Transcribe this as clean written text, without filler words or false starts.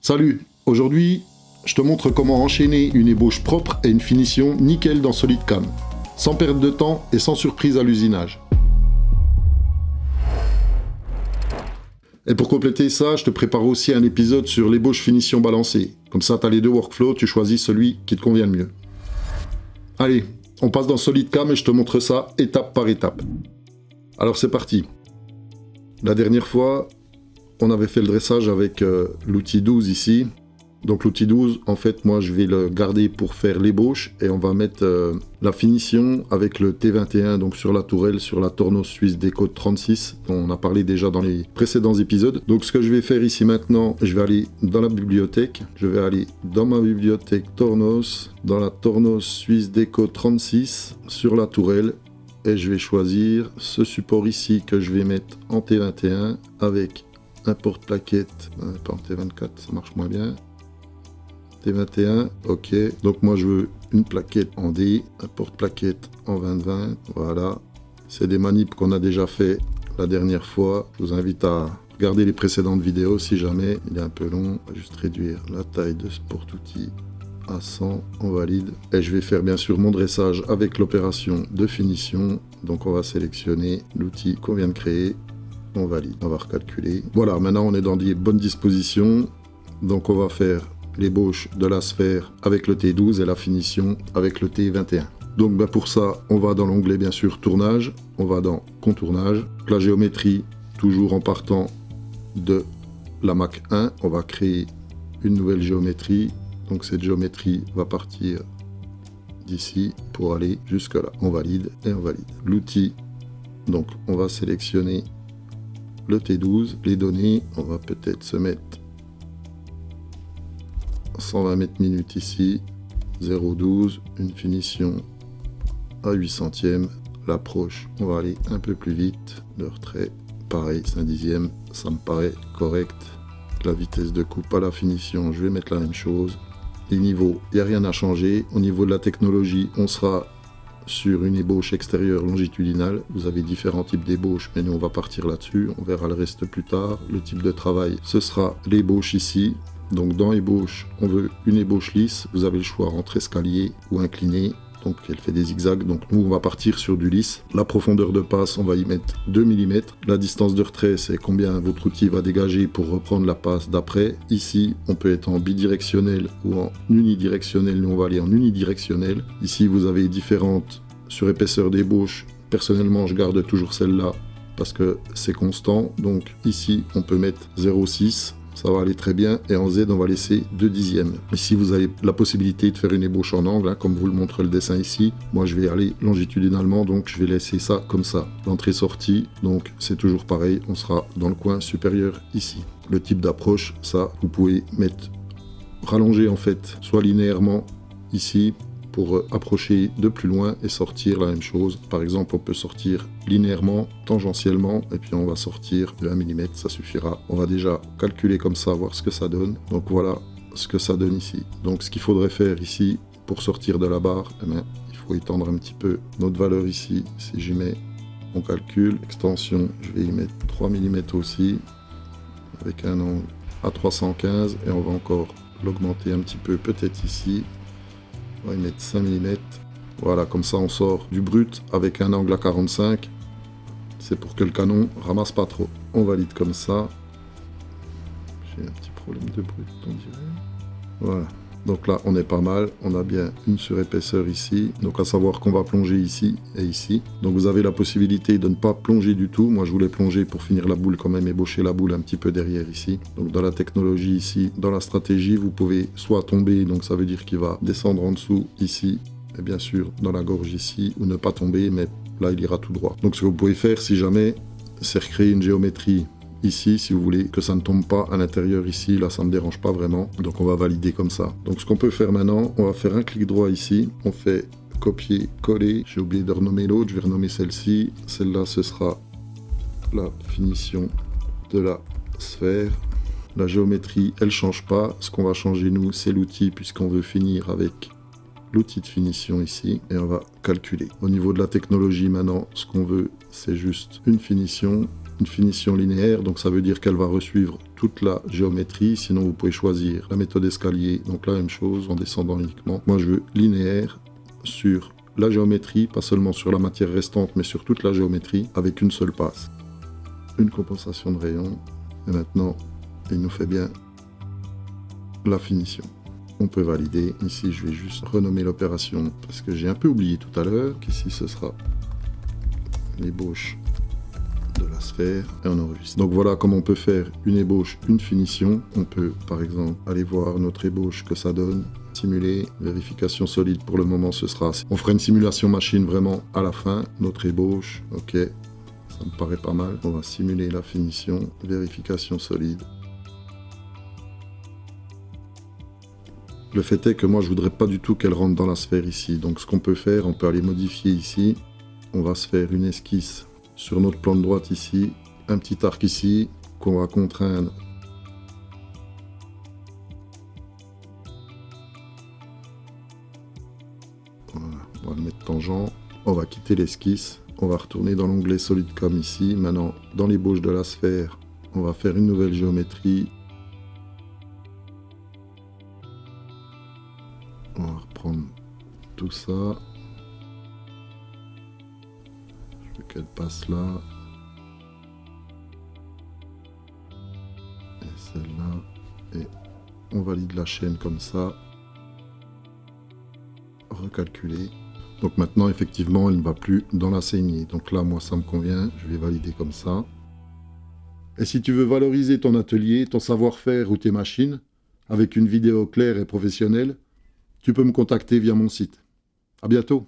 Salut, aujourd'hui, je te montre comment enchaîner une ébauche propre et une finition nickel dans SolidCam, sans perte de temps et sans surprise à l'usinage. Et pour compléter ça, je te prépare aussi un épisode sur l'ébauche finition balancée. Comme ça, tu as les deux workflows, tu choisis celui qui te convient le mieux. Allez, on passe dans SolidCam et je te montre ça étape par étape. Alors c'est parti. La dernière fois, on avait fait le dressage avec l'outil 12 ici. Donc l'outil 12, en fait, moi je vais le garder pour faire l'ébauche et on va mettre la finition avec le T21, donc sur la tourelle, sur la Tornos Suisse Déco 36, dont on a parlé déjà dans les précédents épisodes. Donc ce que je vais faire ici maintenant, je vais aller dans la bibliothèque, je vais aller dans ma bibliothèque Tornos, dans la Tornos Suisse Déco 36, sur la tourelle, et je vais choisir ce support ici que je vais mettre en T21 avec un porte-plaquette, pas en T24, ça marche moins bien. T21, ok. Donc moi je veux une plaquette en D, un porte-plaquette en 20-20, voilà. C'est des manips qu'on a déjà fait la dernière fois. Je vous invite à regarder les précédentes vidéos si jamais. Il est un peu long. On va juste réduire la taille de ce porte-outil à 100, on valide. Et je vais faire bien sûr mon dressage avec l'opération de finition. Donc on va sélectionner l'outil qu'on vient de créer. On valide, on va recalculer. Voilà, maintenant on est dans des bonnes dispositions. Donc on va faire l'ébauche de la sphère avec le T12 et la finition avec le T21. Donc pour ça, on va dans l'onglet bien sûr tournage, on va dans contournage, la géométrie toujours en partant de la Mach 1, on va créer une nouvelle géométrie. Donc cette géométrie va partir d'ici pour aller jusque là. On valide et on valide. L'outil, donc on va sélectionner le T12, les données, on va peut-être se mettre 120 mètres minutes ici, 0,12, une finition à 8 centièmes, l'approche, on va aller un peu plus vite, le retrait, pareil, c'est un dixième, ça me paraît correct, la vitesse de coupe à la finition, je vais mettre la même chose, les niveaux, il n'y a rien à changer, au niveau de la technologie, on sera sur une ébauche extérieure longitudinale, vous avez différents types d'ébauches, mais nous on va partir là-dessus, on verra le reste plus tard, le type de travail, ce sera l'ébauche ici. Donc dans ébauche, on veut une ébauche lisse, vous avez le choix entre escalier ou incliné, donc elle fait des zigzags, donc nous on va partir sur du lisse. La profondeur de passe, on va y mettre 2 mm, la distance de retrait c'est combien votre outil va dégager pour reprendre la passe d'après. Ici on peut être en bidirectionnel ou en unidirectionnel, nous on va aller en unidirectionnel. Ici vous avez différentes sur épaisseur d'ébauche, personnellement je garde toujours celle-là parce que c'est constant, donc ici on peut mettre 0,6. Ça va aller très bien, et en Z on va laisser 2 dixièmes. Ici vous avez la possibilité de faire une ébauche en angle, comme vous le montre le dessin ici. Moi je vais aller longitudinalement, donc je vais laisser ça comme ça. L'entrée-sortie, donc c'est toujours pareil, on sera dans le coin supérieur ici. Le type d'approche, ça vous pouvez mettre rallongé en fait, soit linéairement ici, pour approcher de plus loin et sortir la même chose. Par exemple, on peut sortir linéairement, tangentiellement, et puis on va sortir de 1 mm, ça suffira. On va déjà calculer comme ça, voir ce que ça donne. Donc voilà ce que ça donne ici. Donc ce qu'il faudrait faire ici, pour sortir de la barre, eh bien, il faut étendre un petit peu notre valeur ici. Si j'y mets, on calcule. Extension, je vais y mettre 3 mm aussi, avec un angle à 315, et on va encore l'augmenter un petit peu, peut-être ici. On va y mettre 5 mm. Voilà, comme ça on sort du brut avec un angle à 45. C'est pour que le canon ramasse pas trop. On valide comme ça. J'ai un petit problème de brut, on dirait. Voilà. Donc là, on est pas mal. On a bien une surépaisseur ici. Donc à savoir qu'on va plonger ici et ici. Donc vous avez la possibilité de ne pas plonger du tout. Moi, je voulais plonger pour finir la boule quand même, ébaucher la boule un petit peu derrière ici. Donc dans la technologie ici, dans la stratégie, vous pouvez soit tomber, donc ça veut dire qu'il va descendre en dessous ici, et bien sûr dans la gorge ici, ou ne pas tomber, mais là, il ira tout droit. Donc ce que vous pouvez faire, si jamais, c'est recréer une géométrie ici, si vous voulez que ça ne tombe pas à l'intérieur ici, là ça ne me dérange pas vraiment, donc on va valider comme ça. Donc ce qu'on peut faire maintenant, on va faire un clic droit ici, on fait copier, coller, j'ai oublié de renommer l'autre, je vais renommer celle-ci, celle-là ce sera la finition de la sphère. La géométrie, elle change pas, ce qu'on va changer nous, c'est l'outil, puisqu'on veut finir avec l'outil de finition ici, et on va calculer. Au niveau de la technologie maintenant, ce qu'on veut, c'est juste une finition linéaire, donc ça veut dire qu'elle va resuivre toute la géométrie. Sinon, vous pouvez choisir la méthode escalier, donc la même chose, en descendant uniquement. Moi, je veux linéaire sur la géométrie, pas seulement sur la matière restante, mais sur toute la géométrie, avec une seule passe. Une compensation de rayon. Et maintenant, il nous fait bien la finition. On peut valider. Ici, je vais juste renommer l'opération parce que j'ai un peu oublié tout à l'heure qu'ici, ce sera l'ébauche de la sphère et on enregistre. Donc voilà comment on peut faire une ébauche, une finition. On peut, par exemple, aller voir notre ébauche que ça donne. Simuler, vérification solide pour le moment, ce sera... On fera une simulation machine vraiment à la fin. Notre ébauche, ok, ça me paraît pas mal. On va simuler la finition, vérification solide. Le fait est que moi, je voudrais pas du tout qu'elle rentre dans la sphère ici. Donc, ce qu'on peut faire, on peut aller modifier ici. On va se faire une esquisse sur notre plan de droite ici. Un petit arc ici qu'on va contraindre. Voilà, on va le mettre tangent. On va quitter l'esquisse. On va retourner dans l'onglet SolidCom ici. Maintenant, dans l'ébauche de la sphère, on va faire une nouvelle géométrie. On va reprendre tout ça. Je veux qu'elle passe là. Et celle-là. Et on valide la chaîne comme ça. Recalculer. Donc maintenant, effectivement, elle ne va plus dans la saignée. Donc là, moi, ça me convient. Je vais valider comme ça. Et si tu veux valoriser ton atelier, ton savoir-faire ou tes machines, avec une vidéo claire et professionnelle, tu peux me contacter via mon site. À bientôt.